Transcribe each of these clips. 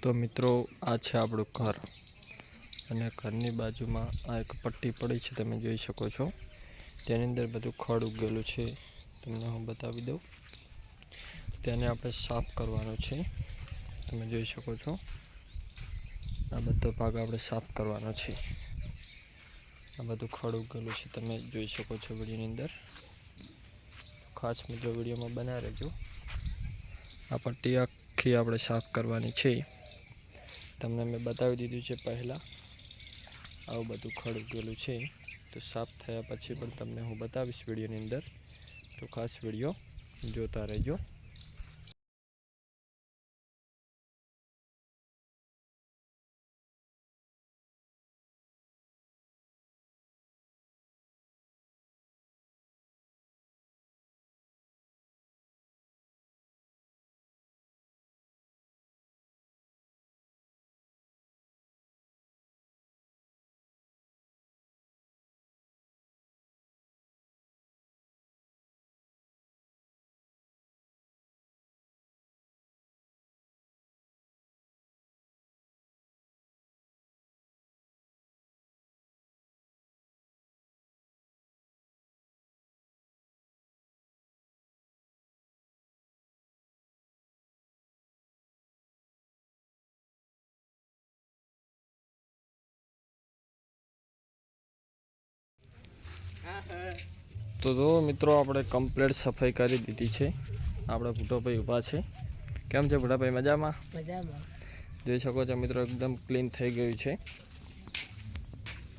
તો મિત્રો આ છે આપણું ઘર અને ઘરની બાજુમાં આ એક પટ્ટી પડી છે, તમે જોઈ શકો છો। તેની અંદર બધું ખડ ઉગેલું છે, તમને હું બતાવી દઉં। તેને આપણે સાફ કરવાનો છે, તમે જોઈ શકો છો। આ બધો ભાગ આપણે સાફ કરવાનો છે। આ બધું ખડ ઉગેલું છે, તમે જોઈ શકો છો વિડીયોની અંદર। ખાસ મિત્રો વિડીયોમાં બના રહેજો। આ પટ્ટી આખી આપણે સાફ કરવાની છે, તમને મેં બતાવી દીધું છે પહેલાં। આવું બધું ખડ ઉગેલું છે, તો સાફ થયા પછી પણ તમને હું બતાવીશ વિડીયોની અંદર, તો ખાસ વિડીયો જોતા રહેજો। તો જો મિત્રો આપણે કમ્પ્લીટ સફાઈ કરી દીધી છે। આપણા ભૂટોભાઈ ઊભા છે। કેમ છે ભૂટાભાઈ, મજામાં? મજામાં। જોઈ શકો છો મિત્રો એકદમ ક્લીન થઈ ગયું છે।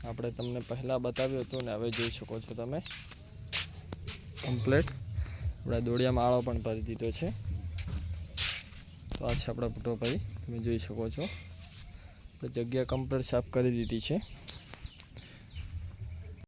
આપણે તમને પહેલાં બતાવ્યું હતું ને હવે જોઈ શકો છો તમે કમ્પ્લીટ આપણા દોડિયામાં આળો પણ ભરી દીધો છે। તો આ છે આપણા ભૂટોભાઈ, તમે જોઈ શકો છો। જગ્યા કમ્પ્લીટ સાફ કરી દીધી છે।